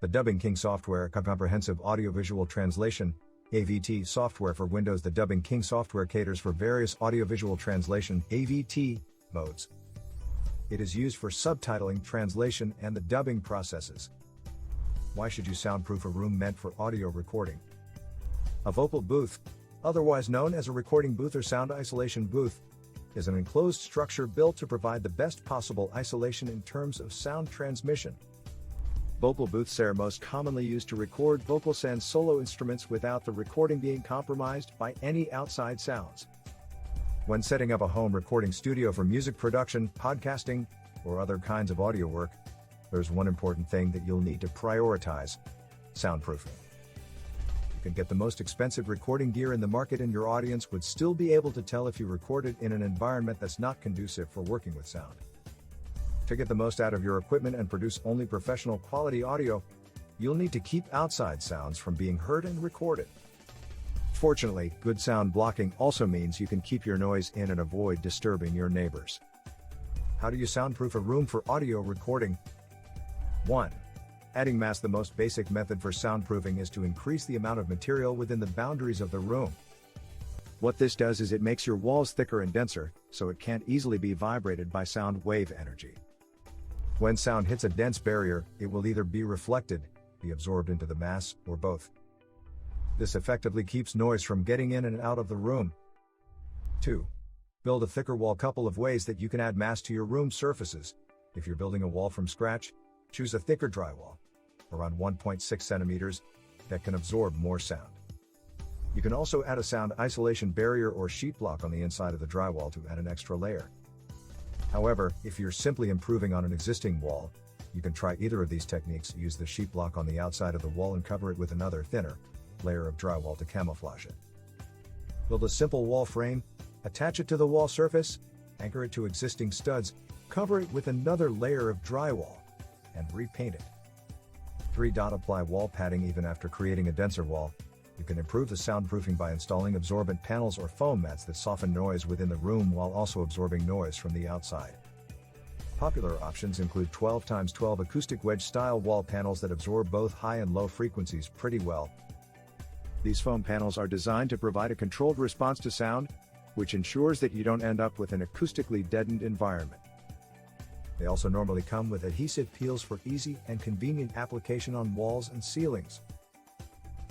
The Dubbing King software, comprehensive audiovisual translation, AVT software for Windows. The Dubbing King software caters for various audiovisual translation AVT modes. It is used for subtitling, translation, and the dubbing processes. Why should you soundproof a room meant for audio recording? A vocal booth, otherwise known as a recording booth or sound isolation booth, is an enclosed structure built to provide the best possible isolation in terms of sound transmission. Vocal booths are most commonly used to record vocals and solo instruments without the recording being compromised by any outside sounds. When setting up a home recording studio for music production, podcasting, or other kinds of audio work, there's one important thing that you'll need to prioritize: soundproofing. You can get the most expensive recording gear in the market, and your audience would still be able to tell if you recorded in an environment that's not conducive for working with sound. To get the most out of your equipment and produce only professional quality audio, you'll need to keep outside sounds from being heard and recorded. Fortunately, good sound blocking also means you can keep your noise in and avoid disturbing your neighbors. How do you soundproof a room for audio recording? 1. Adding mass. The most basic method for soundproofing is to increase the amount of material within the boundaries of the room. What this does is it makes your walls thicker and denser, so it can't easily be vibrated by sound wave energy. When sound hits a dense barrier, it will either be reflected, be absorbed into the mass, or both. This effectively keeps noise from getting in and out of the room. 2. Build a thicker wall. Couple of ways that you can add mass to your room surfaces. If you're building a wall from scratch, choose a thicker drywall, around 1.6 centimeters, that can absorb more sound. You can also add a sound isolation barrier or sheet block on the inside of the drywall to add an extra layer. However, if you're simply improving on an existing wall, you can try either of these techniques. Use the sheet block on the outside of the wall and cover it with another thinner layer of drywall to camouflage it. Build a simple wall frame, attach it to the wall surface, anchor it to existing studs, cover it with another layer of drywall, and repaint it. 3. Apply wall padding. Even after creating a denser wall, you can improve the soundproofing by installing absorbent panels or foam mats that soften noise within the room while also absorbing noise from the outside. Popular options include 12x12 acoustic wedge style wall panels that absorb both high and low frequencies pretty well. These foam panels are designed to provide a controlled response to sound, which ensures that you don't end up with an acoustically deadened environment. They also normally come with adhesive peels for easy and convenient application on walls and ceilings.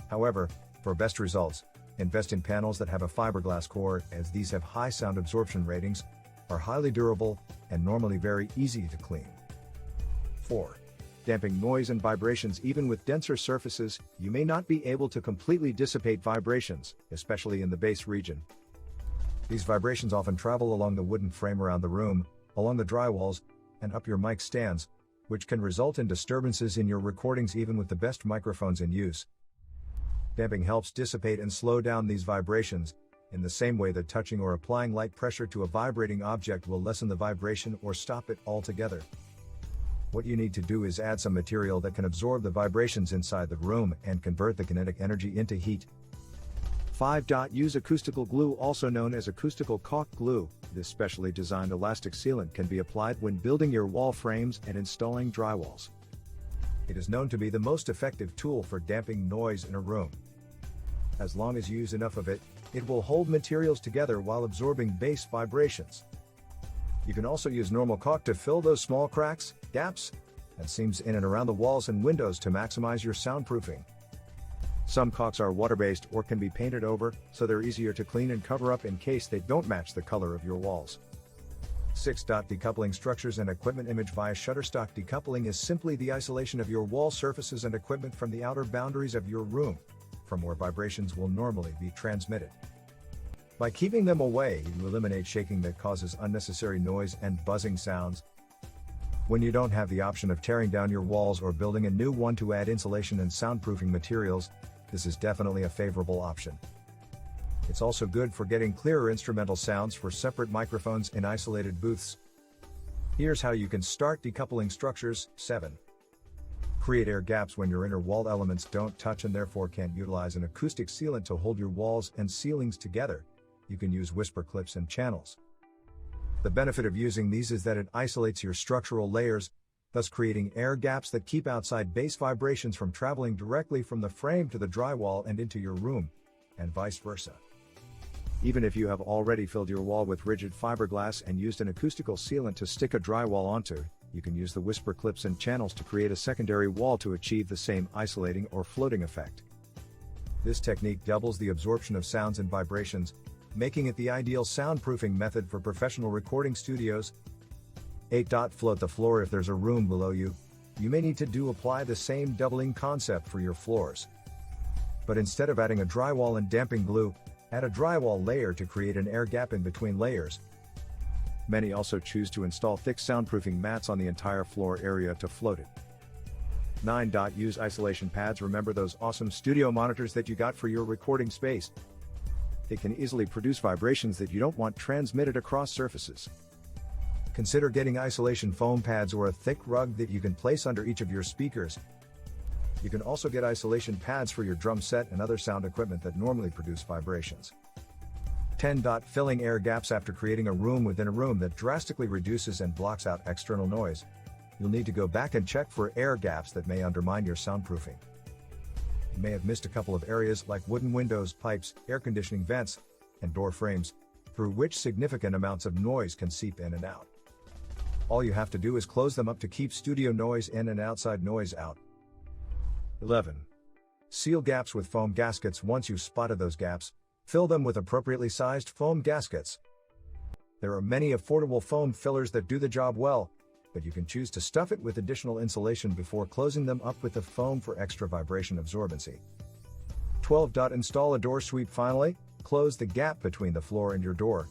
However, for best results, invest in panels that have a fiberglass core, as these have high sound absorption ratings, are highly durable, and normally very easy to clean. 4. Damping noise and vibrations. Even with denser surfaces, you may not be able to completely dissipate vibrations, especially in the bass region. These vibrations often travel along the wooden frame around the room, along the drywalls, and up your mic stands, which can result in disturbances in your recordings even with the best microphones in use. Damping helps dissipate and slow down these vibrations, in the same way that touching or applying light pressure to a vibrating object will lessen the vibration or stop it altogether. What you need to do is add some material that can absorb the vibrations inside the room and convert the kinetic energy into heat. 5. Use acoustical glue, also known as acoustical caulk glue. This specially designed elastic sealant can be applied when building your wall frames and installing drywalls. It is known to be the most effective tool for damping noise in a room. As long as you use enough of it, it will hold materials together while absorbing bass vibrations. You can also use normal caulk to fill those small cracks, gaps, and seams in and around the walls and windows to maximize your soundproofing. Some caulks are water-based or can be painted over, so they're easier to clean and cover up in case they don't match the color of your walls. 6. Decoupling structures and equipment. Image via Shutterstock. Decoupling is simply the isolation of your wall surfaces and equipment from the outer boundaries of your room, from where vibrations will normally be transmitted. By keeping them away, you eliminate shaking that causes unnecessary noise and buzzing sounds. When you don't have the option of tearing down your walls or building a new one to add insulation and soundproofing materials, this is definitely a favorable option. It's also good for getting clearer instrumental sounds for separate microphones in isolated booths. Here's how you can start decoupling structures. 7. Create air gaps when your inner wall elements don't touch and therefore can't utilize an acoustic sealant to hold your walls and ceilings together. You can use whisper clips and channels. The benefit of using these is that it isolates your structural layers, thus creating air gaps that keep outside bass vibrations from traveling directly from the frame to the drywall and into your room, and vice versa. Even if you have already filled your wall with rigid fiberglass and used an acoustical sealant to stick a drywall onto, you can use the whisper clips and channels to create a secondary wall to achieve the same isolating or floating effect. This technique doubles the absorption of sounds and vibrations, making it the ideal soundproofing method for professional recording studios. 8. Float the floor. If there's a room below you, you may need to apply the same doubling concept for your floors. But instead of adding a drywall and damping glue, add a drywall layer to create an air gap in between layers. Many also choose to install thick soundproofing mats on the entire floor area to float it. 9. Use isolation pads. Remember those awesome studio monitors that you got for your recording space? They can easily produce vibrations that you don't want transmitted across surfaces. Consider getting isolation foam pads or a thick rug that you can place under each of your speakers. You can also get isolation pads for your drum set and other sound equipment that normally produce vibrations. 10. Filling air gaps. After creating a room within a room that drastically reduces and blocks out external noise, you'll need to go back and check for air gaps that may undermine your soundproofing. You may have missed a couple of areas like wooden windows, pipes, air conditioning vents, and door frames, through which significant amounts of noise can seep in and out. All you have to do is close them up to keep studio noise in and outside noise out. 11. Seal gaps with foam gaskets. Once you've spotted those gaps, fill them with appropriately sized foam gaskets. There are many affordable foam fillers that do the job well, but you can choose to stuff it with additional insulation before closing them up with the foam for extra vibration absorbency. 12. Install a door sweep. Finally, close the gap between the floor and your door.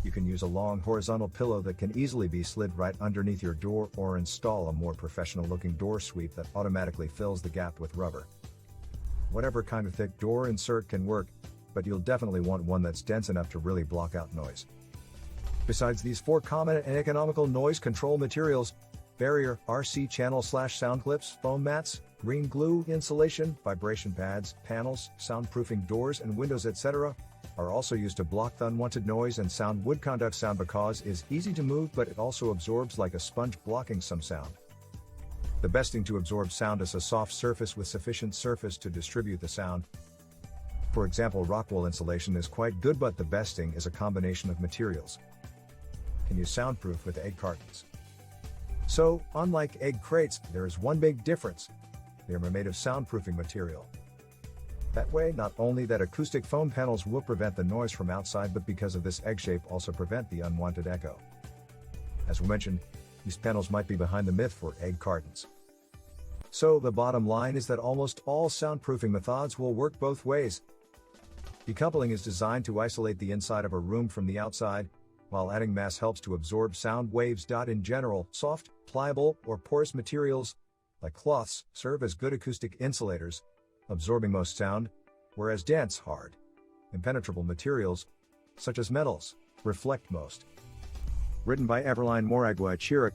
You can use a long horizontal pillow that can easily be slid right underneath your door, or install a more professional looking door sweep that automatically fills the gap with rubber. Whatever kind of thick door insert can work, but you'll definitely want one that's dense enough to really block out noise. Besides these 4 common and economical noise control materials, barrier, RC channel / sound clips, foam mats, green glue, insulation, vibration pads, panels, soundproofing doors and windows, etc., are also used to block the unwanted noise and sound. Wood conduct sound because is easy to move, but it also absorbs like a sponge, blocking some sound. The best thing to absorb sound is a soft surface with sufficient surface to distribute the sound. For example, rock wool insulation is quite good, but the best thing is a combination of materials. Can you soundproof with egg cartons? So, unlike egg crates, there is one big difference. They are made of soundproofing material. That way, not only that acoustic foam panels will prevent the noise from outside, but because of this egg shape also prevent the unwanted echo. As we mentioned, these panels might be behind the myth for egg cartons. So the bottom line is that almost all soundproofing methods will work both ways. Decoupling is designed to isolate the inside of a room from the outside, while adding mass helps to absorb sound waves. In general, soft, pliable, or porous materials, like cloths, serve as good acoustic insulators, absorbing most sound, whereas dense, hard, impenetrable materials, such as metals, reflect most. Written by Everline Moragua Chira.